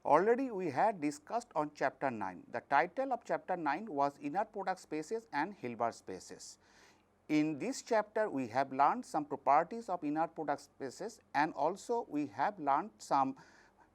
Already we had discussed on chapter 9. The title of chapter 9 was inner product spaces and Hilbert spaces. In this chapter we have learned some properties of inner product spaces and also we have learned some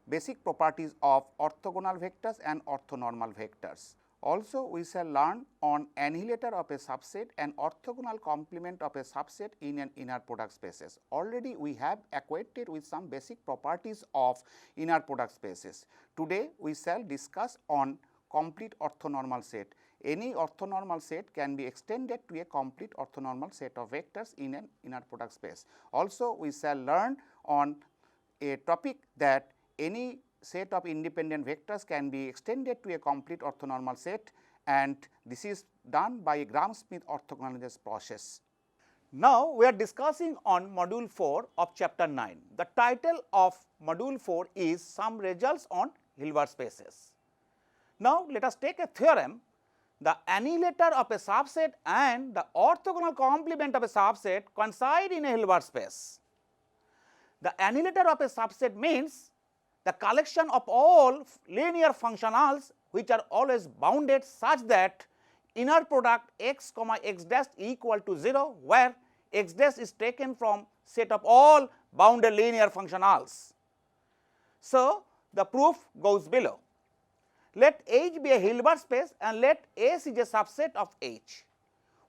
basic properties of orthogonal vectors and orthonormal vectors. Also we shall learn on annihilator of a subset and orthogonal complement of a subset in an inner product spaces. Already we have acquainted with some basic properties of inner product spaces. Today we shall discuss on complete orthonormal set. Any orthonormal set can be extended to a complete orthonormal set of vectors in an inner product space. Also we shall learn on a topic that any set of independent vectors can be extended to a complete orthonormal set, and this is done by a Gram-Schmidt orthogonalization process. Now, we are discussing on module 4 of chapter 9. The title of module 4 is some results on Hilbert spaces. Now, let us take a theorem. The annihilator of a subset and the orthogonal complement of a subset coincide in a Hilbert space. The annihilator of a subset means the collection of all linear functionals which are always bounded such that inner product x comma x dash equal to 0, where x dash is taken from set of all bounded linear functionals. So, the proof goes below. Let H be a Hilbert space and let S is a subset of H.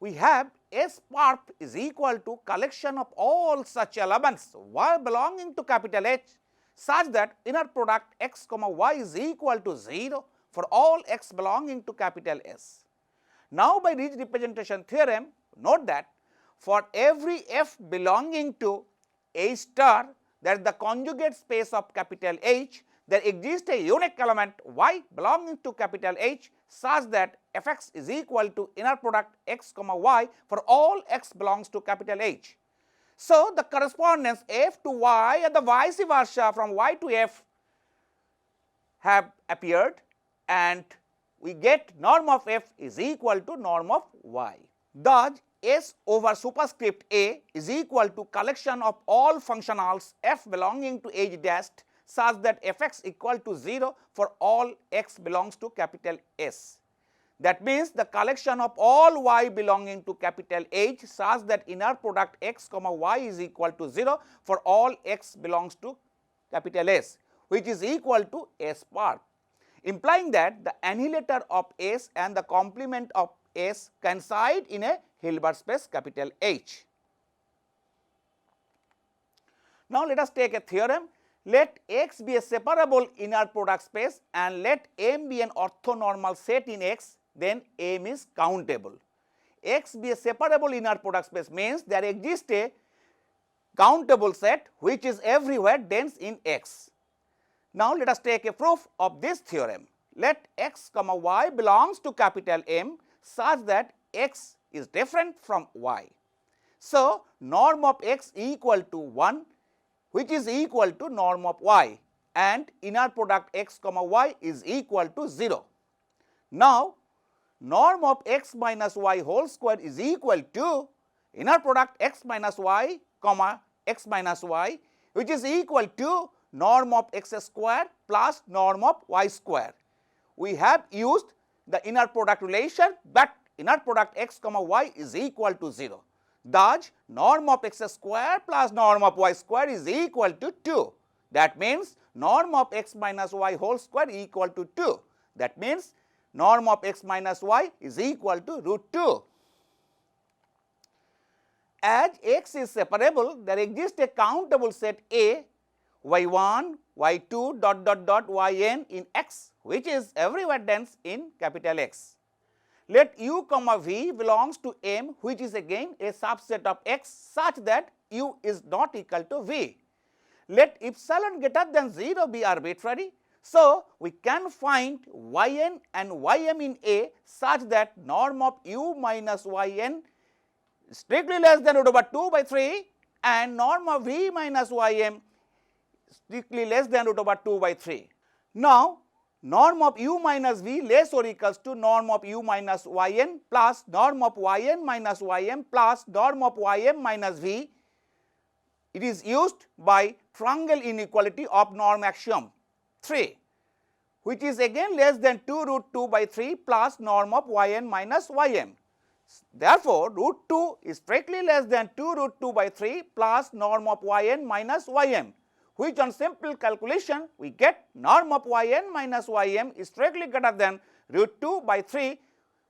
We have S perp is equal to collection of all such elements while belonging to capital H such that inner product x comma y is equal to 0 for all x belonging to capital S. Now, by Ridge representation theorem, note that for every f belonging to H star, that is the conjugate space of capital H, there exists a unique element y belonging to capital H such that fx is equal to inner product x comma y for all x belongs to capital H. So, the correspondence f to y and the vice versa from y to f have appeared, and we get norm of f is equal to norm of y. Thus, S over superscript A is equal to collection of all functionals f belonging to H dash such that fx equal to 0 for all x belongs to capital S. That means the collection of all y belonging to capital H such that inner product x comma y is equal to 0 for all x belongs to capital S, which is equal to S perp, implying that the annihilator of S and the complement of S coincide in a Hilbert space capital H. Now, let us take a theorem. Let X be a separable inner product space and let M be an orthonormal set in X, then M is countable. X be a separable inner product space means there exists a countable set which is everywhere dense in X. Now, let us take a proof of this theorem. Let x comma y belongs to capital M such that x is different from y. So, norm of x equal to 1 which is equal to norm of y, and inner product x comma y is equal to 0. Now, norm of x minus y whole square is equal to inner product x minus y comma x minus y, which is equal to norm of x square plus norm of y square. We have used the inner product relation, but inner product x comma y is equal to 0. Thus, norm of x square plus norm of y square is equal to 2. That means, norm of x minus y whole square equal to 2. That means, norm of x minus y is equal to root 2. As x is separable, there exists a countable set A y1, y2 dot dot dot yn in X, which is everywhere dense in capital X. Let u comma v belongs to M, which is again a subset of X such that u is not equal to v. Let epsilon greater than 0 be arbitrary. So, we can find yn and ym in A such that norm of u minus yn strictly less than root over 2 by 3 and norm of v minus ym strictly less than root over 2 by 3. Now, norm of u minus v less or equals to norm of u minus yn plus norm of yn minus ym plus norm of ym minus v. It is used by triangle inequality of norm axiom 3. which is again less than 2 root 2 by 3 plus norm of yn minus ym. Therefore, root 2 is strictly less than 2 root 2 by 3 plus norm of yn minus ym, which on simple calculation we get norm of yn minus ym is strictly greater than root 2 by 3,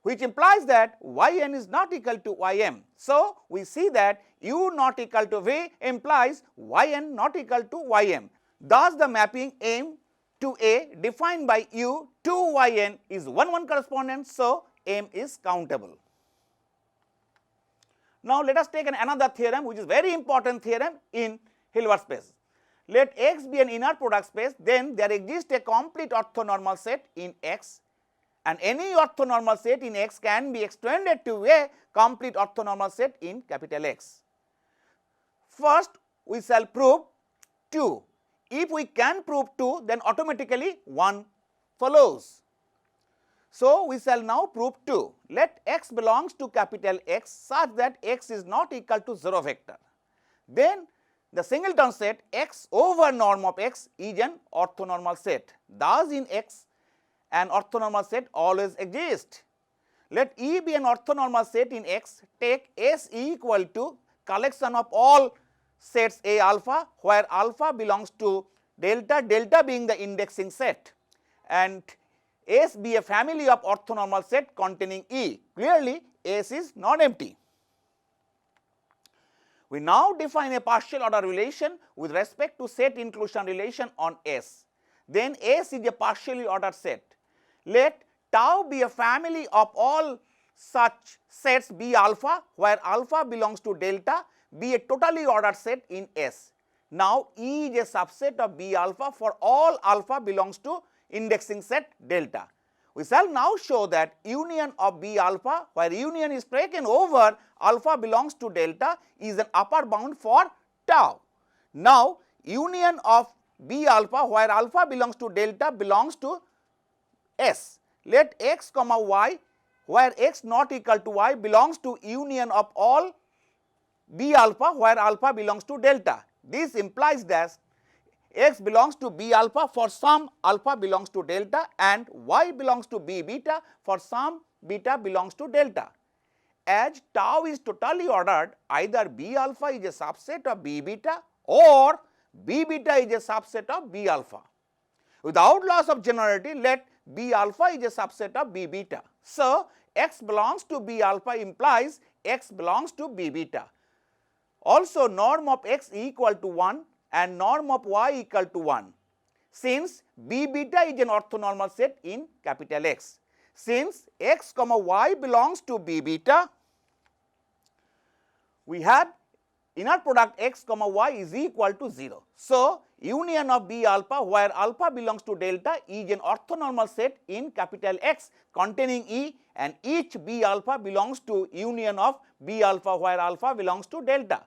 which implies that yn is not equal to ym. So, we see that u not equal to v implies yn not equal to ym. Thus, the mapping m to a defined by u to yn is 1-1 correspondence. So, m is countable. Now, let us take another theorem which is very important theorem in Hilbert space. Let X be an inner product space, then there exists a complete orthonormal set in X, and any orthonormal set in X can be extended to a complete orthonormal set in capital X. First, we shall prove 2. If we can prove 2, then automatically 1 follows. So, we shall now prove 2. Let X belongs to capital X such that X is not equal to 0 vector. Then the singleton set X over norm of X is an orthonormal set. Thus, in X an orthonormal set always exists. Let E be an orthonormal set in X. Take S equal to collection of all sets A alpha, where alpha belongs to delta, delta being the indexing set, and S be a family of orthonormal set containing E. Clearly, S is non-empty. We now define a partial order relation with respect to set inclusion relation on S. Then S is a partially ordered set. Let tau be a family of all such sets B alpha, where alpha belongs to delta, be a totally ordered set in S. Now, E is a subset of B alpha for all alpha belongs to indexing set delta. We shall now show that union of B alpha, where union is taken over alpha belongs to delta, is an upper bound for tau. Now, union of B alpha, where alpha belongs to delta, belongs to S. Let X comma y, where X not equal to y, belongs to union of all B alpha, where alpha belongs to delta. This implies that X belongs to B alpha for some alpha belongs to delta, and y belongs to B beta for some beta belongs to delta. As tau is totally ordered, either B alpha is a subset of B beta or B beta is a subset of B alpha. Without loss of generality, let B alpha is a subset of B beta. So, X belongs to B alpha implies X belongs to B beta. Also, norm of X equal to 1 and norm of y equal to 1, since B beta is an orthonormal set in capital X. Since X comma y belongs to B beta, we have inner product X comma y is equal to 0. So, union of B alpha, where alpha belongs to delta, is an orthonormal set in capital X containing E, and each B alpha belongs to union of B alpha, where alpha belongs to delta.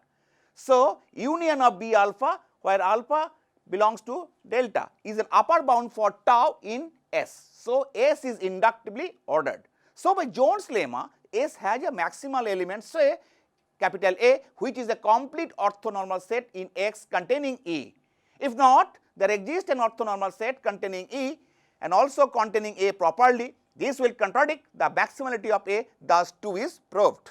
So, union of B alpha, where alpha belongs to delta, is an upper bound for tau in S. So, S is inductively ordered. So, by Jones lemma, S has a maximal element, say capital A, which is a complete orthonormal set in X containing E. If not, there exists an orthonormal set containing E and also containing A properly. This will contradict the maximality of A, thus 2 is proved.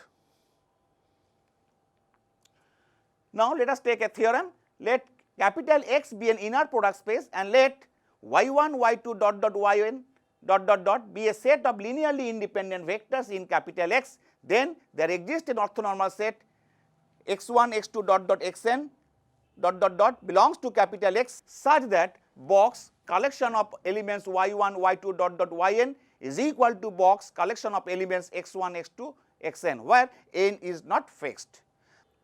Now, let us take a theorem. Let capital X be an inner product space, and let y1, y2 dot dot yn dot dot dot be a set of linearly independent vectors in capital X. Then there exists an orthonormal set x1, x2 dot dot xn dot dot dot belongs to capital X such that box collection of elements y1, y2 dot dot yn is equal to box collection of elements x1, x2, xn, where n is not fixed.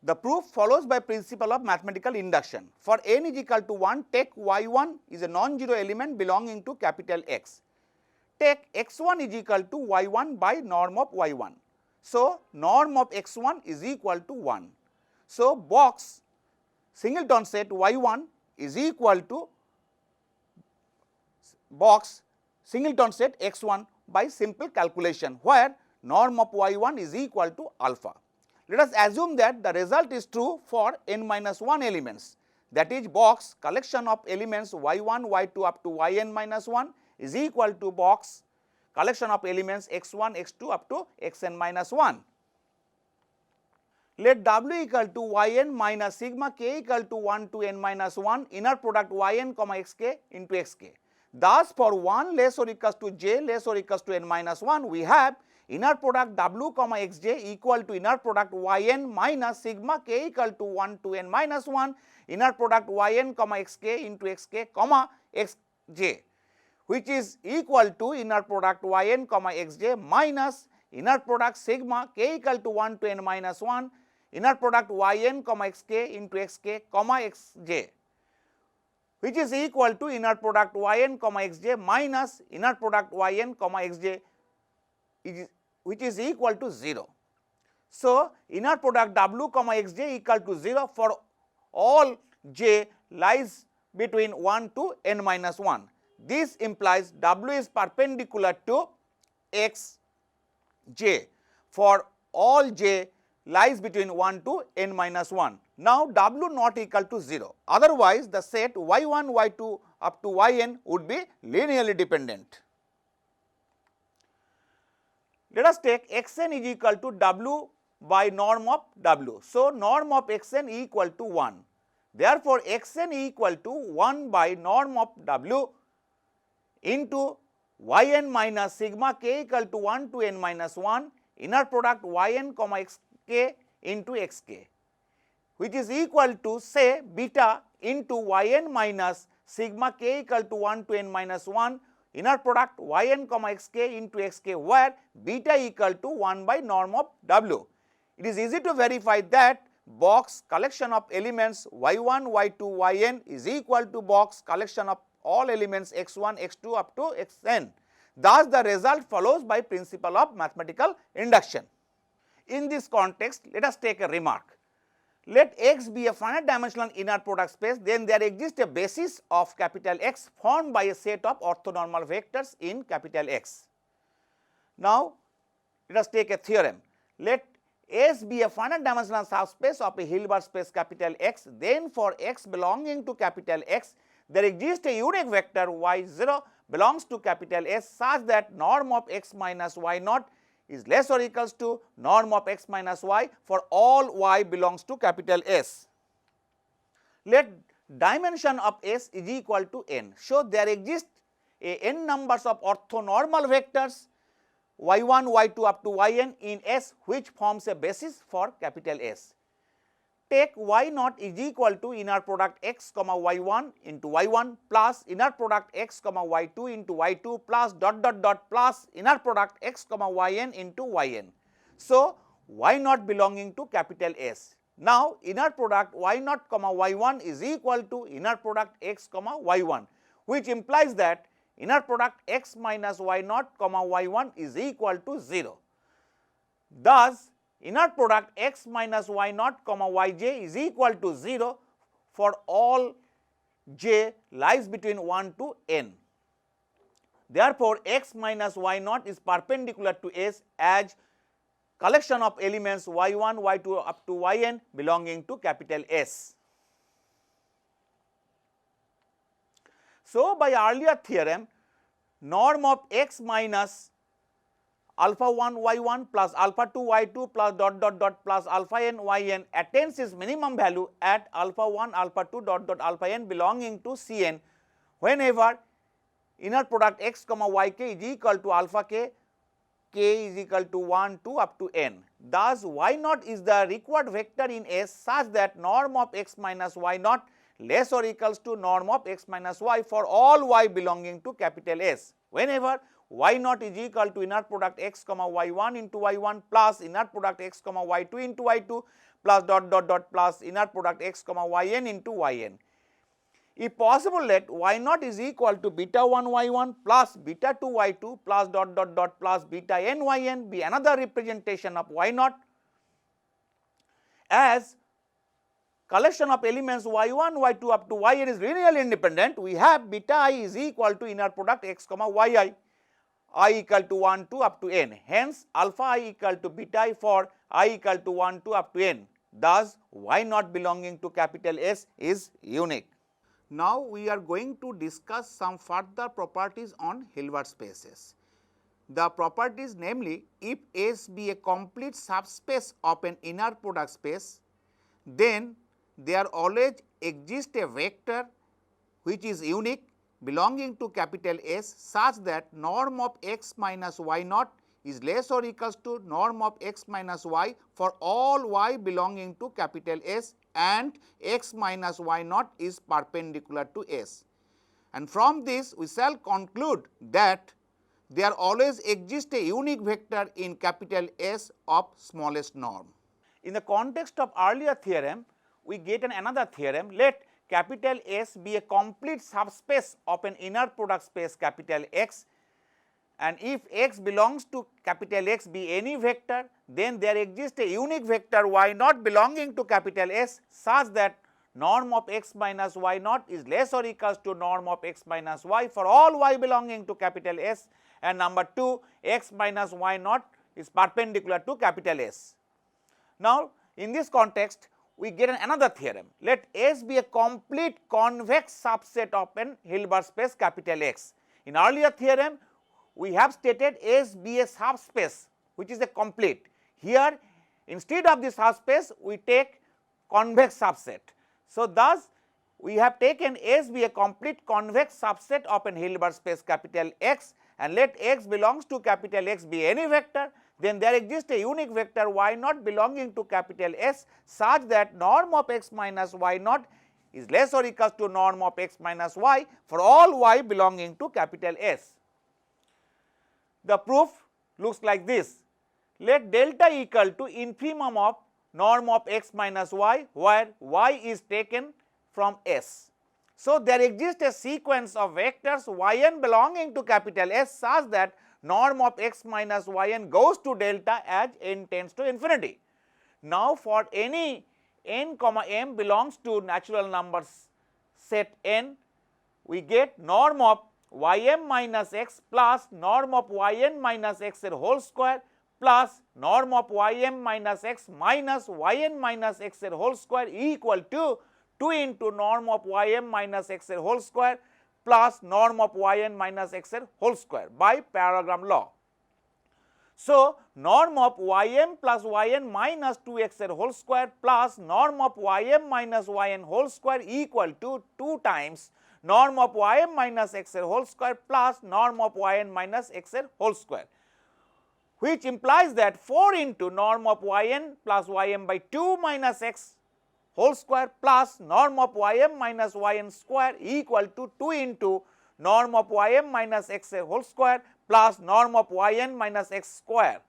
The proof follows by principle of mathematical induction. For n is equal to 1, take y1 is a non-zero element belonging to capital X. Take x1 is equal to y1 by norm of y1. So, norm of x1 is equal to 1. So, box singleton set y1 is equal to box singleton set x1 by simple calculation, where norm of y1 is equal to alpha. Let us assume that the result is true for n minus 1 elements, that is box collection of elements y1, y2 up to yn minus 1 is equal to box collection of elements x1, x2 up to xn minus 1. Let W equal to yn minus sigma k equal to 1 to n minus 1 inner product yn comma xk into xk. Thus, for 1 less or equals to j less or equals to n minus 1, we have inner product W comma xj equal to inner product yn minus sigma k equal to 1 to n minus 1 inner product yn comma xk into xk comma xj, which is equal to inner product yn comma xj minus inner product sigma k equal to 1 to n minus 1 inner product yn comma xk into xk comma xj, which is equal to inner product yn comma xj minus inner product yn comma xj, which is equal to 0. So, inner product W comma xj equal to 0 for all j lies between 1 to n minus 1. This implies W is perpendicular to xj for all j lies between 1 to n minus 1. Now, W not equal to 0, otherwise the set y1, y2 up to yn would be linearly dependent. Let us take xn is equal to W by norm of W. So, norm of xn equal to 1. Therefore, xn equal to 1 by norm of W into yn minus sigma k equal to 1 to n minus 1 inner product yn comma xk into xk, which is equal to say beta into yn minus sigma k equal to 1 to n minus 1 inner product yn comma xk into xk, where beta equal to 1 by norm of W. It is easy to verify that box collection of elements y1, y2, yn is equal to box collection of all elements x1, x2 up to xn. Thus, the result follows by principle of mathematical induction. In this context, let us take a remark. Let X be a finite dimensional inner product space, then there exists a basis of capital X formed by a set of orthonormal vectors in capital X. Now, let us take a theorem. Let S be a finite dimensional subspace of a Hilbert space capital X, then for X belonging to capital X, there exists a unique vector y0 belongs to capital S such that norm of x minus y naught is less or equals to norm of x minus y for all y belongs to capital S. Let dimension of S is equal to n. So, there exist a n numbers of orthonormal vectors y1, y2 up to yn in S, which forms a basis for capital S. Take y naught is equal to inner product x comma y1 into y1 plus inner product x comma y2 into y2 plus dot dot dot plus inner product x comma yn into yn. So, y naught belonging to capital S. Now, inner product y naught comma y1 is equal to inner product x comma y1, which implies that inner product x minus y naught comma y1 is equal to 0. Thus, inner product x minus y naught comma yj is equal to 0 for all j lies between 1 to n. Therefore, x minus y naught is perpendicular to S as collection of elements y1, y2 up to yn belonging to capital S. So, by earlier theorem, norm of x minus alpha 1 y1 plus alpha 2 y2 plus dot dot dot plus alpha n yn attains its minimum value at alpha 1 alpha 2 dot dot alpha n belonging to Cn whenever inner product x comma yk is equal to alpha k, k is equal to 1 2 up to n. Thus, y naught is the required vector in S such that norm of x minus y naught less or equals to norm of x minus y for all y belonging to capital S whenever y naught is equal to inner product x comma y1 into y1 plus inner product x comma y2 into y2 plus dot dot dot plus inner product x comma yn into yn. If possible, let y naught is equal to beta 1 y1 plus beta 2 y2 plus dot dot dot plus beta n yn be another representation of y naught as collection of elements y1, y2 up to yn is linearly independent. We have beta I is equal to inner product x comma yi, I equal to 1 2 up to n. Hence, alpha I equal to beta I for I equal to 1 2 up to n. Thus, y naught belonging to capital S is unique. Now, we are going to discuss some further properties on Hilbert spaces. The properties, namely, if S be a complete subspace of an inner product space, then there always exists a vector which is unique belonging to capital S such that norm of x minus y naught is less or equals to norm of x minus y for all y belonging to capital S, and x minus y naught is perpendicular to S. And from this we shall conclude that there always exists a unique vector in capital S of smallest norm. In the context of earlier theorem, we get another theorem. Let capital S be a complete subspace of an inner product space capital X, and if x belongs to capital X be any vector, then there exists a unique vector y naught belonging to capital S such that norm of x minus y naught is less or equals to norm of x minus y for all y belonging to capital S, and number 2, x minus y naught is perpendicular to capital S. Now, in this context, we get another theorem. Let S be a complete convex subset of an Hilbert space capital X. In earlier theorem, we have stated S be a subspace which is a complete. Here, instead of the subspace, we take convex subset. So, thus we have taken S be a complete convex subset of an Hilbert space capital X, and let x belongs to capital X be any vector, then there exists a unique vector y naught belonging to capital S such that norm of x minus y naught is less or equals to norm of x minus y for all y belonging to capital S. The proof looks like this. Let delta equal to infimum of norm of x minus y, where y is taken from S. So, there exists a sequence of vectors yn belonging to capital S such that norm of x minus yn goes to delta as n tends to infinity. Now, for any n comma m belongs to natural numbers set n, we get norm of ym minus x plus norm of yn minus x whole square plus norm of ym minus x minus yn minus x whole square equal to 2 into norm of ym minus x whole square plus norm of yn minus x whole square by parallelogram law. So, norm of ym plus yn minus 2x whole square plus norm of ym minus yn whole square equal to 2 times norm of ym minus x whole square plus norm of yn minus x whole square, which implies that 4 into norm of yn plus ym by 2 minus x whole square plus norm of ym minus yn square equal to 2 into norm of ym minus x whole square plus norm of yn minus x square,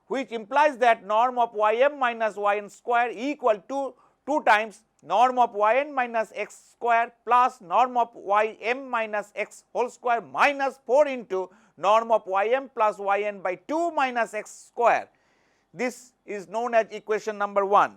which implies that norm of ym minus yn square equal to 2 times norm of yn minus x square plus norm of ym minus x whole square minus 4 into norm of ym plus yn by 2 minus x square. This is known as equation number 1.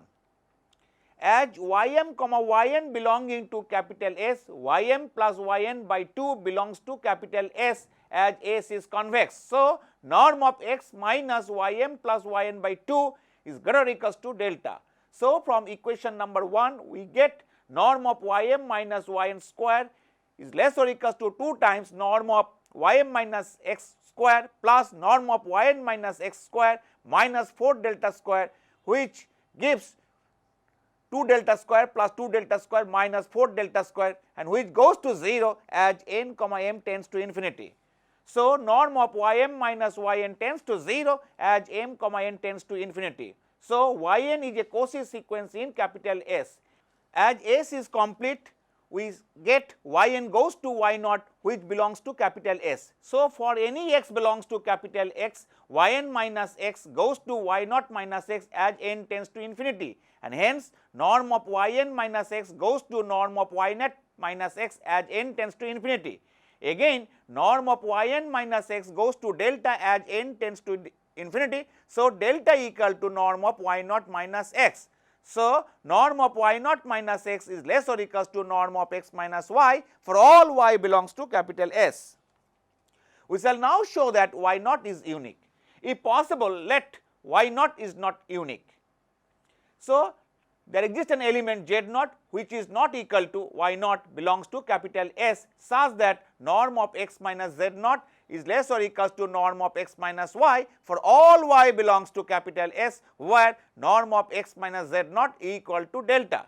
As ym comma yn belonging to capital S, ym plus yn by 2 belongs to capital S as S is convex. So, norm of x minus ym plus yn by 2 is greater or equals to delta. So, from equation number 1 we get norm of ym minus yn square is less or equals to 2 times norm of ym minus x square plus norm of yn minus x square minus 4 delta square, which gives 2 delta square plus 2 delta square minus 4 delta square, and which goes to 0 as n comma m tends to infinity. So, norm of ym minus yn tends to 0 as m comma n tends to infinity. So, yn is a Cauchy sequence in capital S. As S is complete, we get yn goes to y naught which belongs to capital S. So, for any x belongs to capital X, yn minus x goes to y naught minus x as n tends to infinity, and hence norm of yn minus x goes to norm of y naught minus x as n tends to infinity. Again, norm of yn minus x goes to delta as n tends to infinity. So, delta equal to norm of y naught minus x. So, norm of y naught minus x is less or equals to norm of x minus y for all y belongs to capital S. We shall now show that y naught is unique. If possible, let y naught is not unique. So, there exists an element Z0 which is not equal to Y0 belongs to capital S such that norm of x minus Z0 is less or equals to norm of x minus y for all y belongs to capital S, where norm of x minus Z0 equal to delta.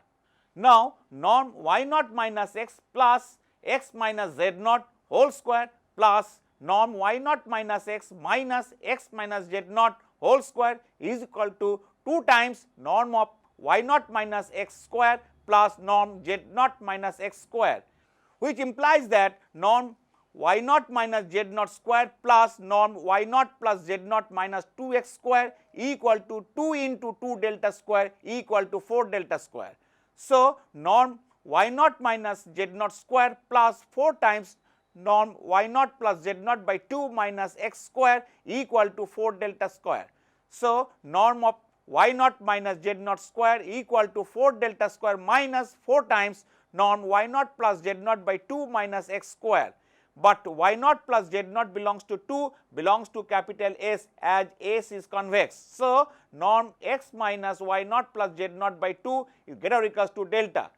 Now, norm Y0 minus x plus x minus Z0 whole square plus norm Y0 minus x minus x minus Z0 whole square is equal to 2 times norm of Y0 minus x square plus norm Z0 minus x square, which implies that norm Y0 minus Z0 square plus norm Y0 plus Z0 minus 2x square equal to 2 into 2 delta square equal to 4 delta square. So, norm Y0 minus Z0 square plus 4 times norm Y0 plus Z0 by 2 minus x square equal to 4 delta square. So, norm of Y0 minus Z0 square equal to 4 delta square minus 4 times norm Y0 plus Z0 by 2 minus x square, but Y0 plus Z0 belongs to 2 belongs to capital S as S is convex. So, norm x minus Y0 plus Z0 by 2 is greater or equals to delta.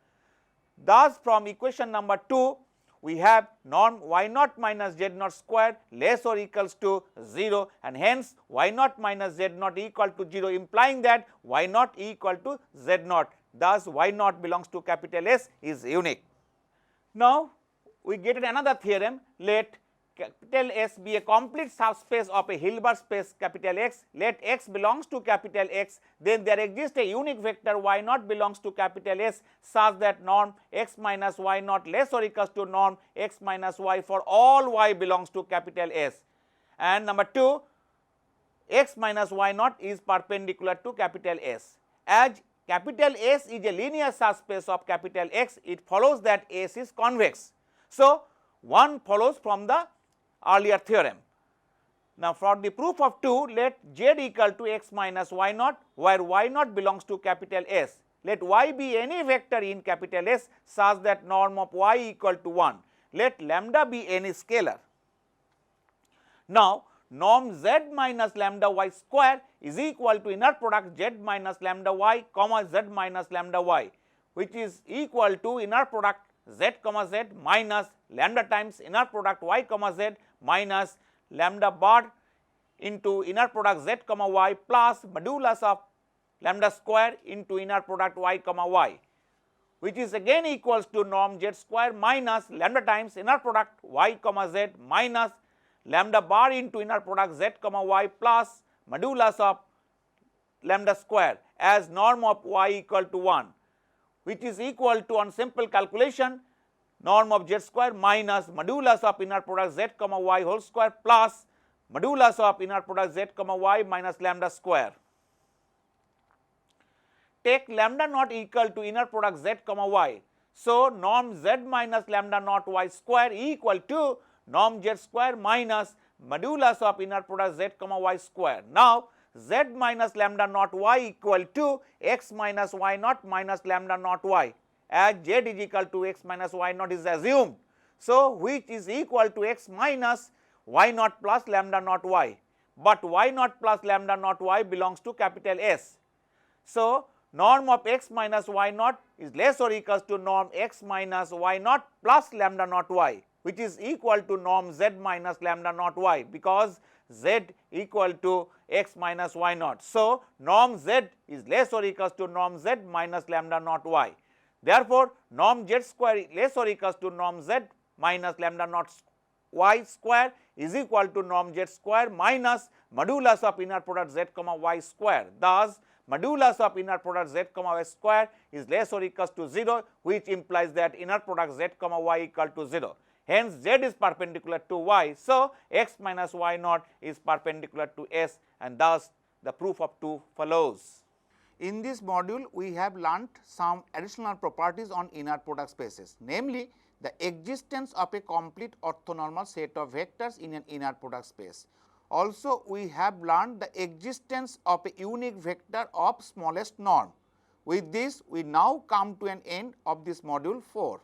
Thus, from equation number 2 we have norm Y0 minus Z0 square less or equals to 0, and hence Y0 minus Z0 equal to 0, implying that Y0 equal to Z0. Thus, Y0 belongs to capital S is unique. Now, we get another theorem. Let capital S be a complete subspace of a Hilbert space capital X. Let X belongs to capital X, then there exists a unique vector Y0 belongs to capital S such that norm x minus Y0 less or equals to norm x minus y for all y belongs to capital S. And number 2, x minus Y0 is perpendicular to capital S. As capital S is a linear subspace of capital X, it follows that S is convex. So, one follows from the earlier theorem. Now, for the proof of 2, let Z equal to x minus Y0, where Y0 belongs to capital S. Let y be any vector in capital S such that norm of y equal to 1. Let lambda be any scalar. Now, norm z minus lambda y square is equal to inner product z minus lambda y comma z minus lambda y, which is equal to inner product z comma z minus lambda times inner product y comma z minus lambda bar into inner product z comma y plus modulus of lambda square into inner product y comma y, which is again equals to norm z square minus lambda times inner product y comma z minus lambda bar into inner product z comma y plus modulus of lambda square as norm of y equal to 1, which is equal to, on simple calculation, norm of z square minus modulus of inner product z comma y whole square plus modulus of inner product z comma y minus lambda square. Take lambda not equal to inner product z comma y. So, norm z minus lambda not y square equal to norm z square minus modulus of inner product z comma y square. Now, z minus lambda not y equal to x minus y naught minus lambda not y, as z is equal to x minus y naught is assumed. So, which is equal to x minus y naught plus lambda not y, but y naught plus lambda not y belongs to capital S. So, norm of x minus y naught is less or equals to norm x minus y naught plus lambda not y, which is equal to norm z minus lambda not y, because z equal to x minus y naught. So, norm z is less or equals to norm z minus lambda not y. Therefore, norm z square less or equals to norm z minus lambda not y square is equal to norm z square minus modulus of inner product z comma y square. Thus, modulus of inner product z comma y square is less or equals to 0, which implies that inner product z comma y equal to 0. Hence, z is perpendicular to y. So, x minus y naught is perpendicular to s, and thus the proof of 2 follows. In this module, we have learnt some additional properties on inner product spaces, namely the existence of a complete orthonormal set of vectors in an inner product space. Also, we have learned the existence of a unique vector of smallest norm. With this, we now come to an end of this module 4.